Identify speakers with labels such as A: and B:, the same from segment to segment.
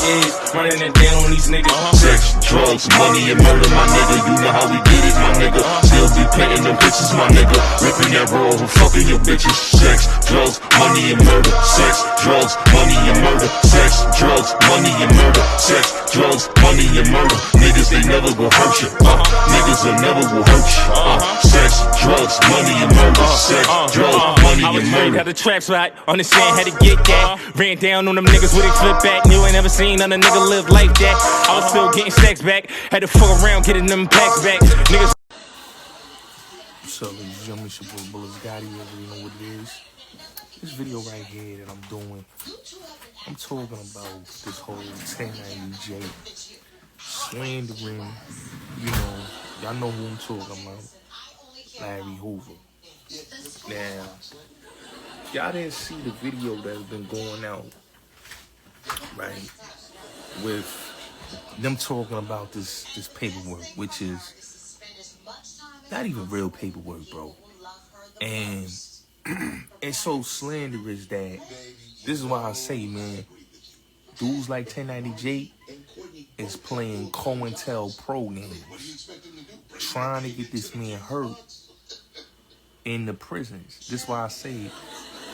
A: is, running it down on these niggas.
B: Sex, drugs, money, and murder, my nigga. You know how we get it, my nigga. Still be painting them pictures, my nigga. Ripping that raw and fucking your bitches. Sex, drugs, money, and murder. Sex, drugs, money, and murder. Sex, drugs, money, and murder. Sex, drugs, money, and murder. Niggas, they never will hurt you. Niggas, they never will hurt you. Sex, drugs, money, and murder. Sex, drugs, money, and murder.
A: How the traps right, understand how to get that. Ran down on them niggas with a flip back. Knew I never seen another nigga live like that. I was still getting stacks back. Had to fuck around getting them packs back. Niggas.
C: What's up, ladies and gentlemen? It's your boy Bullets Gotti. You know what it is. This video right here that I'm doing, I'm talking about this whole 1090J slandering. You know, y'all know who I'm talking about. Larry Hoover. Now, y'all didn't see the video that's been going out, right? With them talking about this paperwork, which is not even real paperwork, bro. And it's so slanderous that this is why I say, man, dudes like 1090J is playing COINTELPRO games, trying to get this man hurt in the prisons. This is why I say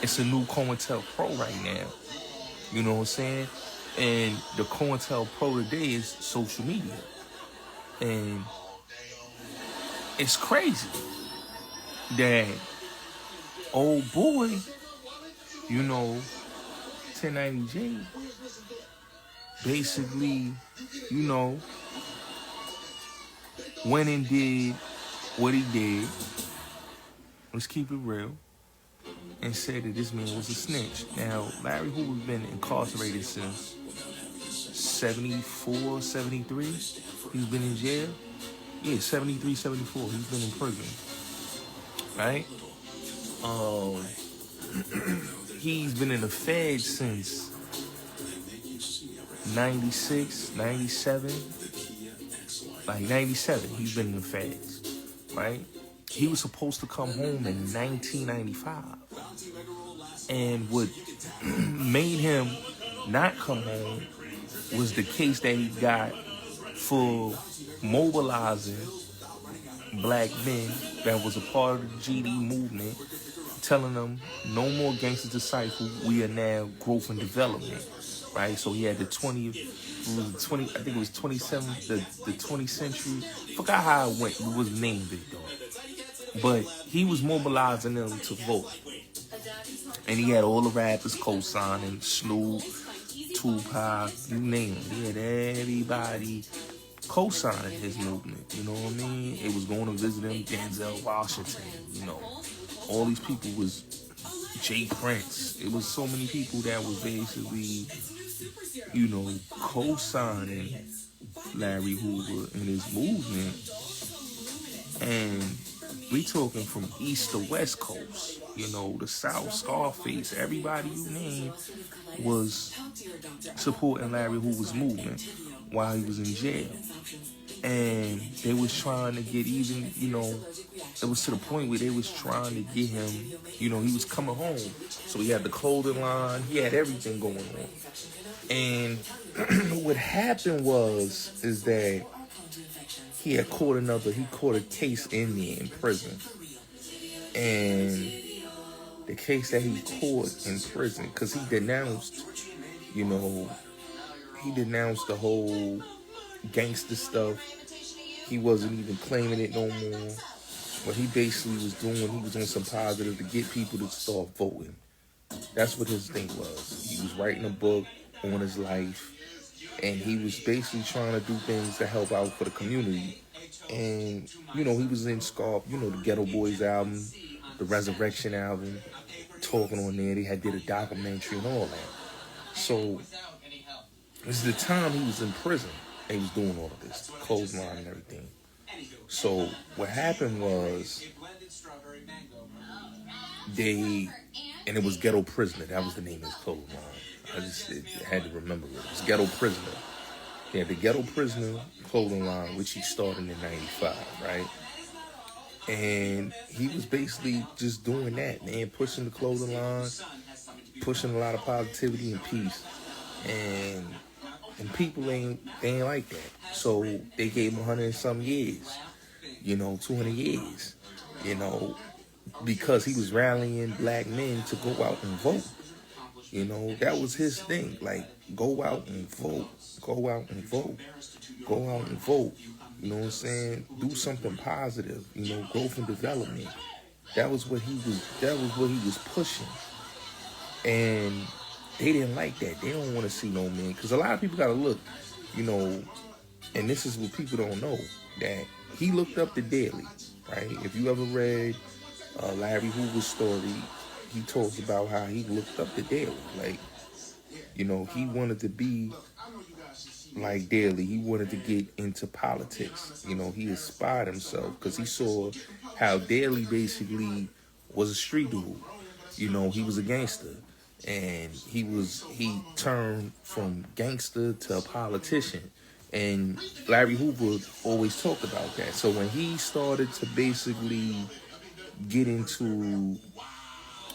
C: it's a new COINTELPRO right now. You know what I'm saying? And the COINTELPRO today is social media. And it's crazy that old boy, you know, 1090J, basically, you know, went and did what he did. Let's keep it real. And said that this man was a snitch. Now, Larry Hoover's been incarcerated since 74, 73. He's been in jail. Yeah, 73, 74. He's been in prison. Right? He's been in the feds since 96, 97. Like 97, he's been in the feds. Right? He was supposed to come home in 1995. And what made him not come home was the case that he got for mobilizing black men that was a part of the GD movement, telling them no more gangster disciple, we are now growth and development, right? So he had the 20th, I think it was 27th, the 20th century, forgot how it went, it was named it though. But he was mobilizing them to vote. And he had all the rappers co-signing, Snoop, Tupac, you name it. He had everybody co-signing his movement, you know what I mean? It was going to visit him, Denzel Washington, you know. All these people was Jay Prince. It was so many people that was basically, you know, co-signing Larry Hoover and his movement. And we talking from East to West Coast, you know, the South, Scarface, everybody you name was supporting Larry Hoover's movement while he was in jail. And they was trying to get even, you know, it was to the point where they was trying to get him, you know, he was coming home. So he had the clothing line, he had everything going on. And what happened is that he caught a case in there in prison. And the case that he caught in prison, because he denounced, you know, the whole gangster stuff. He wasn't even claiming it no more. What he basically was doing, he was on some positive to get people to start voting. That's what his thing was. He was writing a book on his life, and he was basically trying to do things to help out for the community. And, you know, he was in Scarf, you know, the Ghetto Boys album, the Resurrection album, talking on there. They did a documentary and all that. So, this is the time he was in prison. And he was doing all of this, clothesline and everything. So, what happened was, and it was Ghetto Prisoner. That was the name of his clothesline. I just had to remember it. It was Ghetto Prisoner. He had the Ghetto Prisoner clothing line, which he started in 95, right? And he was basically just doing that, man, pushing the clothing line, pushing a lot of positivity and peace. And in people they ain't like that. So they gave him 100 and some years, 200 years, because he was rallying black men to go out and vote. That was his thing. Like, go out and vote. Go out and vote. Go out and vote. You know what I'm saying? Do something positive. Growth and development. That was what he was pushing. And they didn't like that. They don't want to see no man. Because a lot of people got to look, and this is what people don't know, that he looked up to Daly, right? If you ever read Larry Hoover's story, he talks about how he looked up to Daly. Like, he wanted to be like Daly. He wanted to get into politics. He inspired himself because he saw how Daly basically was a street dude. He was a gangster. And he turned from gangster to a politician. And Larry Hoover always talked about that. So when he started to basically get into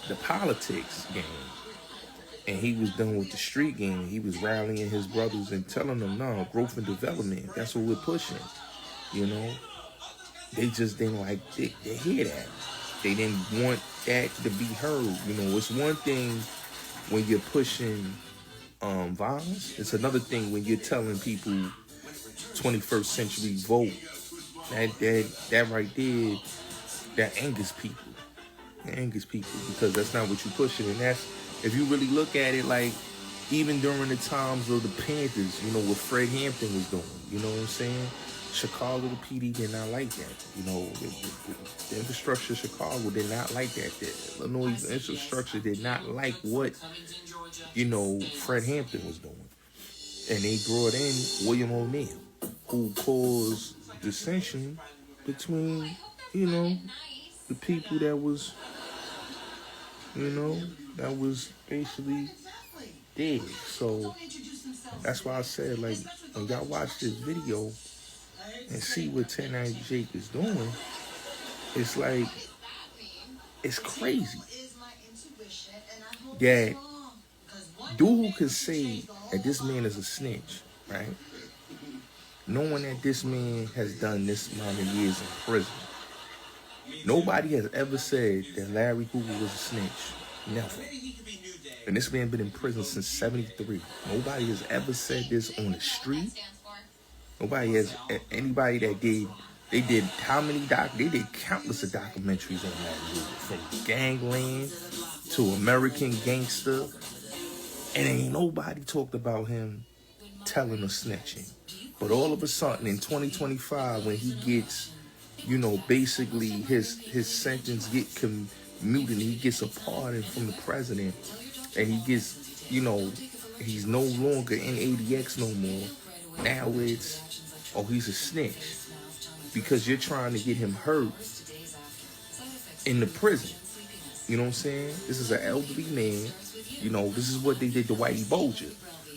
C: the politics game, and he was done with the street game, he was rallying his brothers and telling them, no, growth and development, that's what we're pushing. They just didn't like to hear that. They didn't want that to be heard. It's one thing when you're pushing violence. It's another thing when you're telling people 21st century vote. That right there, that angers people. It angers people because that's not what you're pushing. And that's, if you really look at it, like, even during the times of the Panthers, what Fred Hampton was doing, you know what I'm saying? Chicago, the PD did not like that. The infrastructure of Chicago did not like that. The Illinois infrastructure did not like what, Fred Hampton was doing. And they brought in William O'Neill, who caused dissension between, the people that was, that was basically dead. So that's why I said, like, when y'all watch this video and see what 1090 Jake is doing, it's like, it's crazy that dude could say that this man is a snitch, right? Knowing that this man has done this amount of years in prison. Nobody has ever said that Larry Hoover was a snitch. Never. And this man been in prison since 73. Nobody has ever said this on the street. Nobody has, anybody that did, they did how many they did countless of documentaries on Larry Hoover. From Gangland to American Gangster. And ain't nobody talked about him telling or snitching. But all of a sudden in 2025, when he gets, basically his sentence get commuted, he gets a pardon from the president, and he gets, he's no longer in ADX no more. Now it's, he's a snitch because you're trying to get him hurt in the prison. You know what I'm saying? This is an elderly man. This is what they did to Whitey Bulger.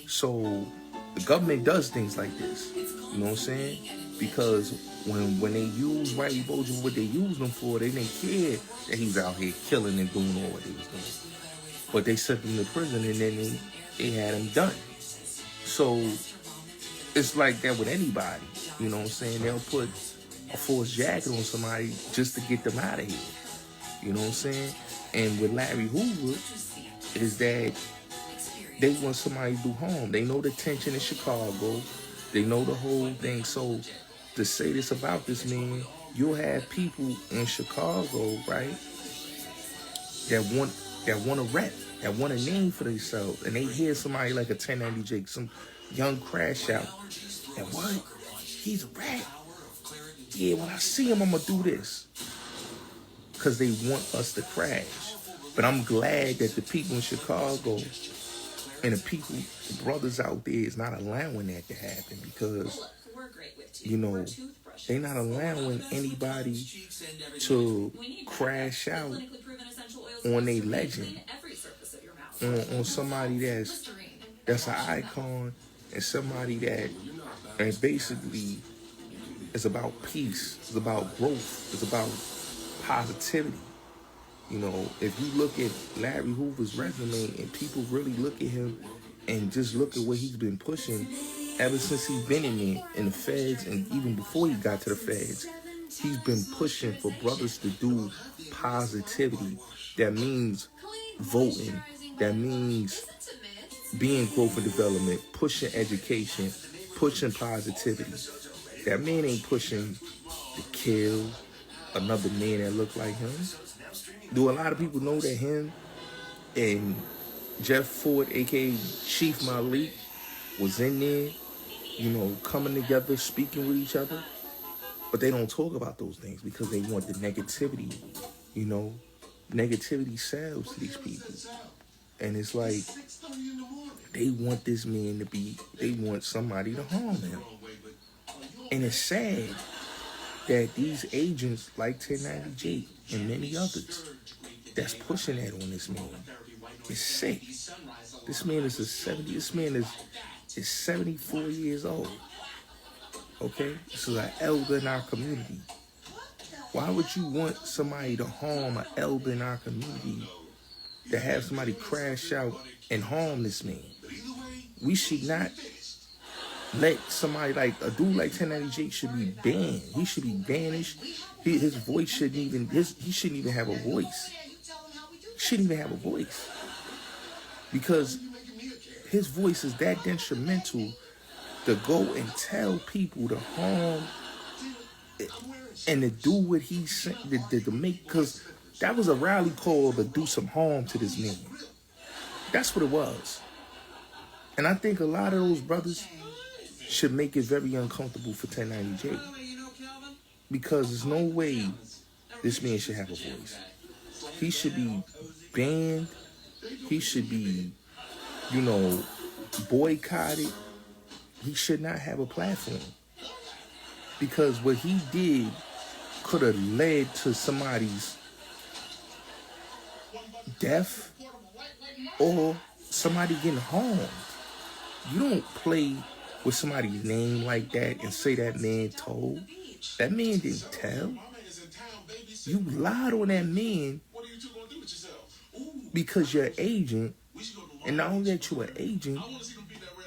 C: So the government does things like this. You know what I'm saying? Because when they use Whitey Bulger, what they used him for, they didn't care that he was out here killing and doing all what he was doing. But they sent him to prison and then they had him done. So it's like that with anybody. You know what I'm saying? They'll put a forced jacket on somebody just to get them out of here. You know what I'm saying? And with Larry Hoover, is that they want somebody to do harm. They know the tension in Chicago. They know the whole thing. So to say this about this man, you'll have people in Chicago, right, that want a rep, that want a name for themselves, and they hear somebody like a 1090 Jake, some young crash out, and what? He's a rat. Yeah, when I see him, I'm gonna do this. Because they want us to crash. But I'm glad that the people in Chicago and the brothers out there is not allowing that to happen, because, they're not allowing anybody to crash out on a legend, on somebody that's an icon, and somebody that basically is about peace, it's about growth, it's about positivity. If you look at Larry Hoover's resume and people really look at him and just look at what he's been pushing, ever since he's been in there, in the feds, and even before he got to the feds, he's been pushing for brothers to do positivity. That means voting. That means being growth and development, pushing education, pushing positivity. That man ain't pushing to kill another man that look like him. Do a lot of people know that him and Jeff Ford, aka Chief Malik, was in there, coming together, speaking with each other? But they don't talk about those things because they want the negativity, Negativity sells to these people. And it's like, they want this man they want somebody to harm him. And it's sad that these agents like 1090J and many others that's pushing that on this man. It's sick. This man is 74 years old. Okay? This is an elder in our community. Why would you want somebody to harm an elder in our community, to have somebody crash out and harm this man? We should not let somebody like a dude like 1090J should be banned. He should be banished. His voice shouldn't even he shouldn't even have a voice. He shouldn't even have a voice. Because his voice is that detrimental to go and tell people to harm and to do what he said, to make, because that was a rally call to do some harm to this man. That's what it was. And I think a lot of those brothers should make it very uncomfortable for 1090J. Because there's no way this man should have a voice. He should be banned. He should be, boycotted. He should not have a platform. Because what he did could have led to somebody's death or somebody getting harmed. You don't play with somebody's name like that and say that man told. That man didn't tell. You lied on that man because you're an agent. And not only that you're an agent,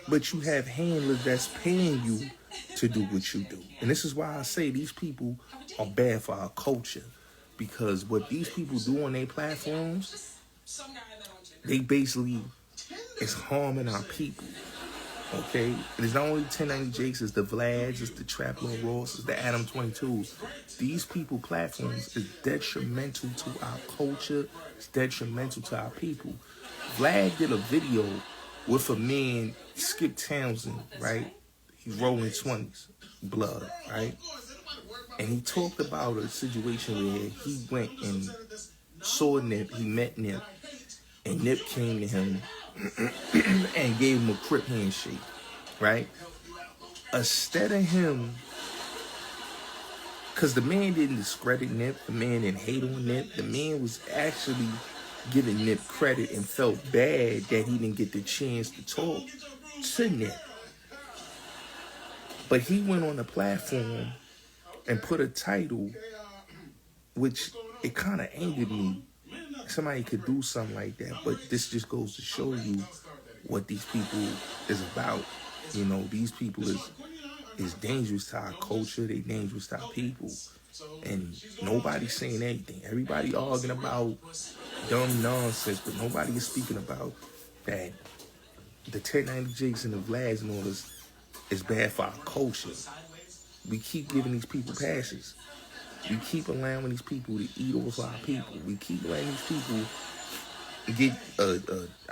C: but you have handlers that's paying you to do what you do. And this is why I say these people are bad for our culture. Because what these people do on their platforms, they basically is harming our people. Okay? And it's not only 1090Jakes, it's the Vlads, it's the Traplo Ross, it's the Adam 22s. These people platforms is detrimental to our culture. It's detrimental to our people. Vlad did a video with a man, Skip Townsend, right? He's rolling 20s, blood, right? And he talked about a situation where he went and saw Nip, he met Nip, and Nip came to him and gave him a crip handshake, right? Instead of him, because the man didn't discredit Nip, the man didn't hate on Nip, the man was actually giving Nip credit and felt bad that he didn't get the chance to talk to Nip. But he went on the platform and put a title, which it kind of angered me. Somebody could do something like that, but this just goes to show you what these people is about. These people is dangerous to our culture. They dangerous to our people. And nobody's saying anything. Everybody arguing about dumb nonsense, but nobody is speaking about that the 1090Jakes and the Vlads and all this is bad for our culture. We keep giving these people passes. We keep allowing these people to eat off our people. We keep letting these people get I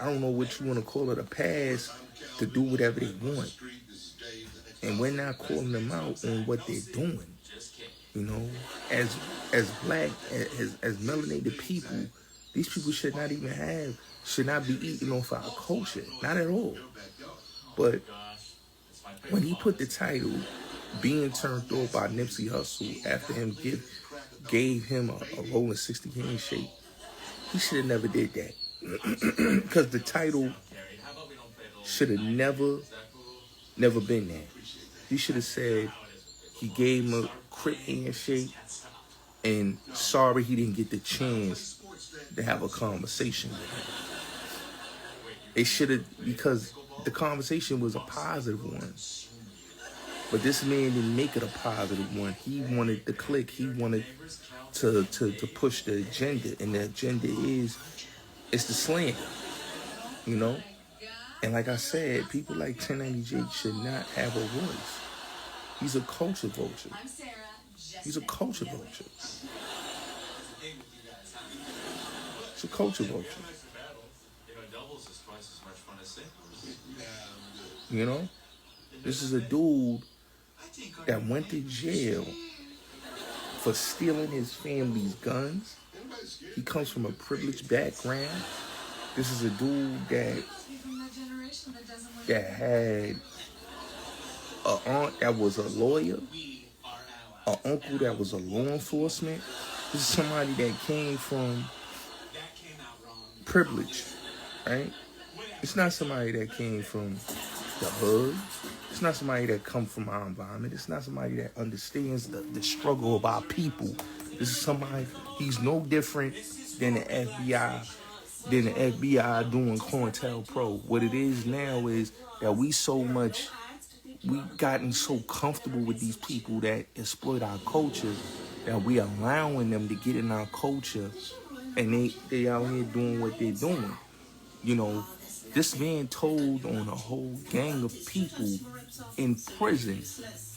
C: don't know what you want to call it, a pass to do whatever they want. And we're not calling them out on what they're doing. As black, as melanated people, these people should not be eating off our culture. Not at all. But when he put the title, being turned off by Nipsey Hussle after him gave him a rolling 60 handshake, he should have never did that. Because the title should have never been that. He should have said he gave him a crip handshake and sorry he didn't get the chance to have a conversation with him. It should have, because the conversation was a positive one. But this man didn't make it a positive one. He wanted the click. He wanted to push the agenda. And the agenda is the slander. You know? And like I said, people like 1090 Jake should not have a voice. He's a culture vulture. He's a culture vulture. He's a culture vulture. You know? This is a dude that went to jail for stealing his family's guns. He comes from a privileged background. This is a dude that had an aunt that was a lawyer, an uncle that was a law enforcement. This is somebody that came from privilege, right? It's not somebody that came from the hood. It's not somebody that come from our environment. It's not somebody that understands the struggle of our people. This is somebody, he's no different than the FBI doing COINTELPRO. What it is now is that we've gotten so comfortable with these people that exploit our culture that we allowing them to get in our culture, and they out here doing what they're doing. You know, this man told on a whole gang of people in prison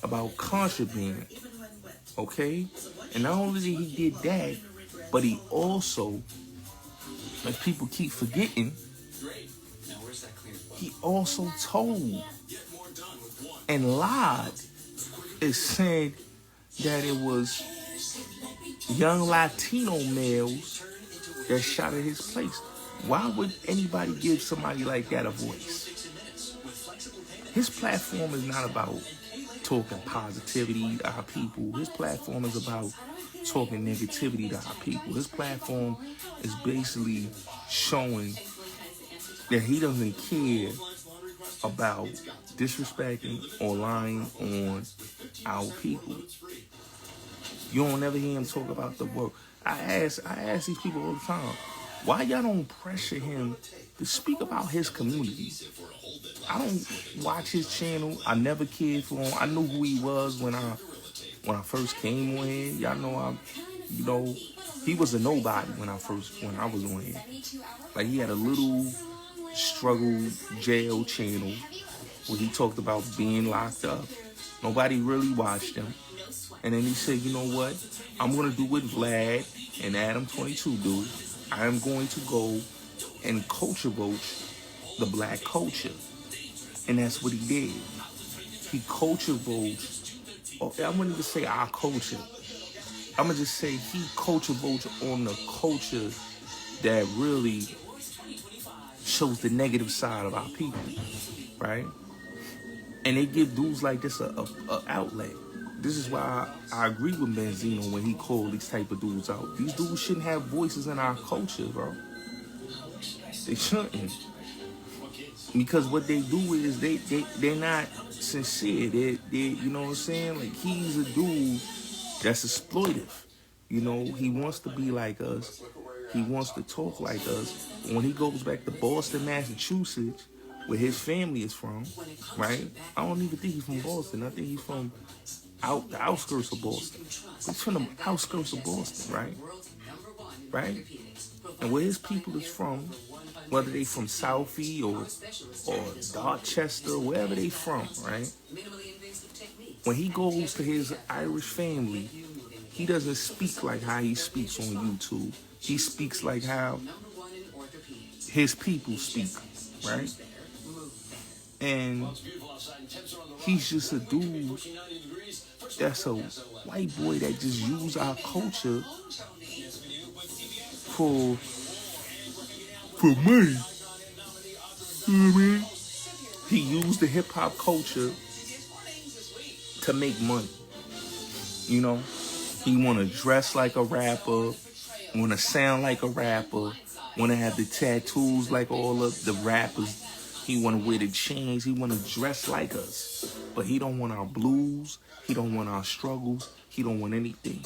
C: about contraband, okay? And not only did he did that, but he also, like people keep forgetting, he also told and lied and said that it was young Latino males that shot at his place. Why would anybody give somebody like that a voice? His platform is not about talking positivity to our people. His platform is about talking negativity to our people. His platform is basically showing that he doesn't care about disrespecting or lying on our people. You don't never hear him talk about the work. I ask these people all the time, why y'all don't pressure him to speak about his community? I don't watch his channel. I never cared for him. I knew who he was when I first came on here. Y'all know he was a nobody when I was on here. Like, he had a little struggle jail channel where he talked about being locked up. Nobody really watched him. And then he said, you know what? I'm going to do what Vlad and Adam 22 do. I am going to go and culture vote the black culture. And that's what he did. He culture votes. I wouldn't even say our culture. I'm going to just say he culture votes on the culture that really shows the negative side of our people, right? And they give dudes like this a outlet. This is why I agree with Benzino when he called these type of dudes out. These dudes shouldn't have voices in our culture, bro. They shouldn't. Because what they do is they're not sincere. They you know what I'm saying? Like, he's a dude that's exploitive. You know, he wants to be like us. He wants to talk like us. When he goes back to Boston, Massachusetts, where his family is from, right? I don't even think he's from Boston. I think he's from the outskirts of Boston. He's from the outskirts of Boston, right? Right? And where his people is from, whether they from Southie or Dorchester, wherever they from, right? When he goes to his Irish family, he doesn't speak like how he speaks on YouTube. He speaks like how his people speak, right? And he's just a dude that's a white boy that just use our culture for money. You know what I mean? He used the hip hop culture to make money. You know? He wanna dress like a rapper, wanna sound like a rapper, wanna have the tattoos like all of the rappers. He wanna wear the chains, he wanna dress like us. But he don't want our blues, he don't want our struggles, he don't want anything.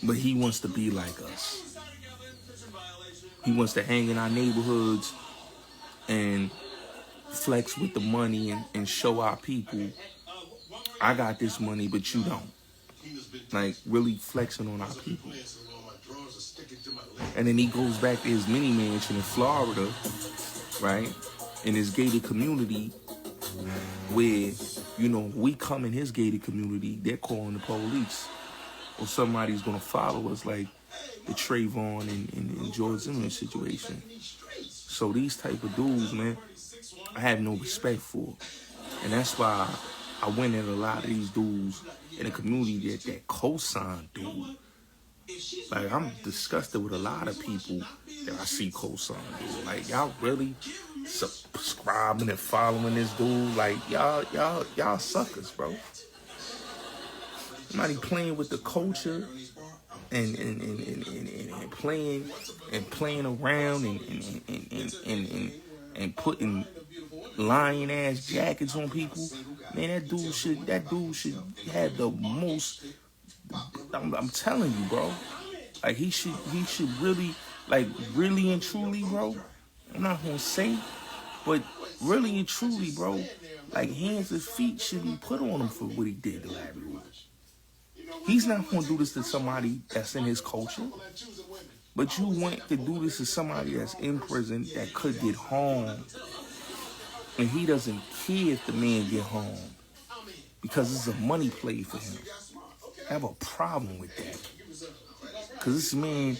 C: But he wants to be like us. He wants to hang in our neighborhoods and flex with the money and show our people, I got this money, but you don't. Like, really flexing on our people. And then he goes back to his mini mansion in Florida, right? In his gated community where, you know, we come in his gated community, they're calling the police. Or somebody's going to follow us like the Trayvon and George Zimmerman situation. So these type of dudes, man, I have no respect for. And that's why I went at a lot of these dudes in the community that co-sign dude. Like, I'm disgusted with a lot of people that I see co-sign dude. Like, y'all really subscribing and following this dude? Like, y'all suckers, bro. Somebody playing with the culture and playing around and putting lion ass jackets on people. Man, that dude should have the most. I'm telling you, bro. Like, he should really, like, really and truly, bro. I'm not gonna say, but really and truly, bro. Like, hands and feet should be put on him for what he did to Larry Hoover. He's not gonna do this to somebody that's in his culture. But you want to do this to somebody that's in prison that could get harmed. And he doesn't care if the man get harmed. Because it's a money play for him. I have a problem with that. Because this man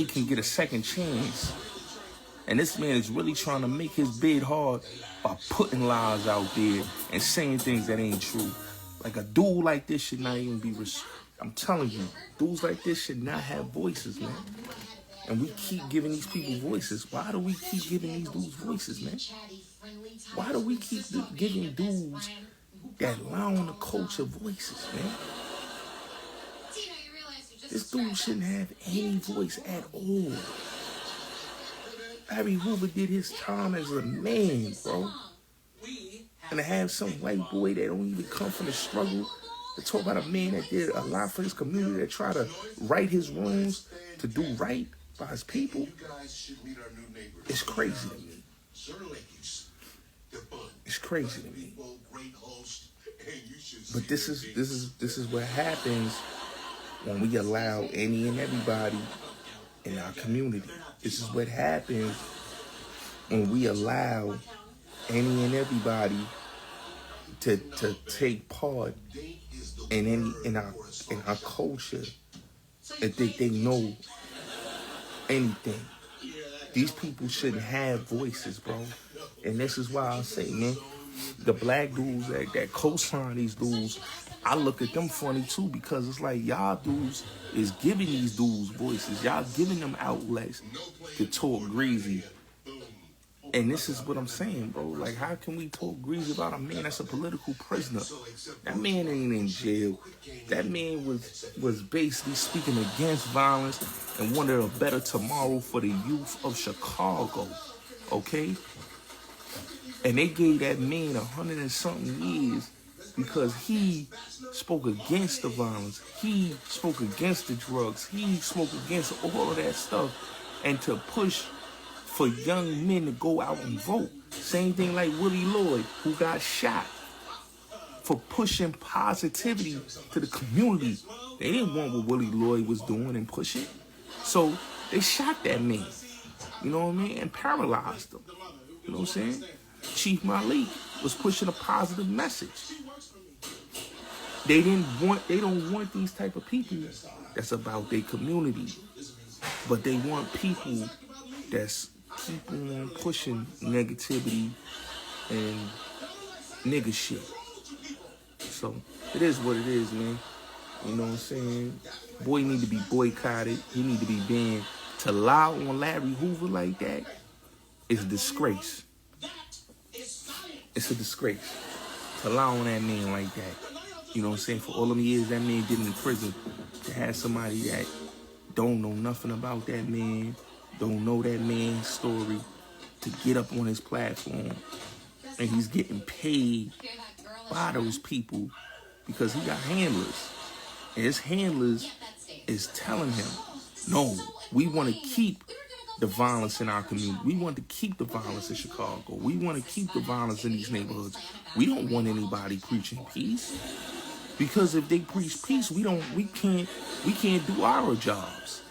C: can get a second chance. And this man is really trying to make his bid hard by putting lies out there and saying things that ain't true. Like, a dude like this should not even be... I'm telling you, dudes like this should not have voices, man. And we keep giving these people voices. Why do we keep giving these dudes voices, man? Why do we keep giving dudes that lie on the culture voices, man? This dude shouldn't have any voice at all. Larry Hoover did his time as a man, bro. And to have some white boy that don't even come from the struggle to talk about a man that did a lot for his community, that tried to right his wrongs, to do right by his people, it's crazy to me. It's crazy to me. But this is what happens when we allow any and everybody in our community. This is what happens when we allow any and everybody to take part in our culture and think they know anything. These people shouldn't have voices, bro. And this is why I say, man, the black dudes that co-sign these dudes, I look at them funny too, because it's like y'all dudes is giving these dudes voices. Y'all giving them outlets to talk greasy. And this is what I'm saying, bro. Like, how can we talk greasy about a man that's a political prisoner? That man ain't in jail. That man was basically speaking against violence and wanted a better tomorrow for the youth of Chicago. Okay? And they gave that man 100 and something years because he spoke against the violence. He spoke against the drugs. He spoke against all of that stuff. And to push for young men to go out and vote. Same thing like Willie Lloyd, who got shot for pushing positivity to the community. They didn't want what Willie Lloyd was doing and pushing. So they shot that man, you know what I mean, and paralyzed him. You know what I'm saying? Chief Malik was pushing a positive message. They don't want these type of people that's about their community. But they want people that's keep on pushing negativity and nigga shit. So it is what it is, man. You know what I'm saying? Boy need to be boycotted. He need to be banned. To lie on Larry Hoover like that is a disgrace. It's a disgrace to lie on that man like that. You know what I'm saying? For all them years that man did in prison, to have somebody that don't know nothing about that man, don't know that man's story, to get up on his platform, and he's getting paid by those people because he got handlers. And his handlers is telling him, no, we want to keep the violence in our community. We want to keep the violence in Chicago. We want to keep the violence in these neighborhoods. We don't want anybody preaching peace. Because if they preach peace, we can't do our jobs.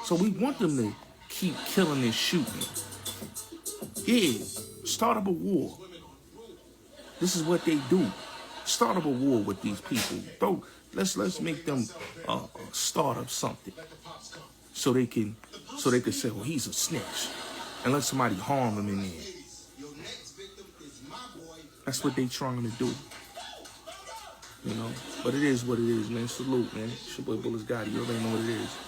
C: So we want them to keep killing and shooting. Yeah, start up a war. This is what they do. Start up a war with these people. Let's make them start up something. So they can say, well, he's a snitch. And let somebody harm him in there. That's what they trying to do. You know? But it is what it is, man. Salute, man. It's your boy Bullets Gotti. You already know what it is.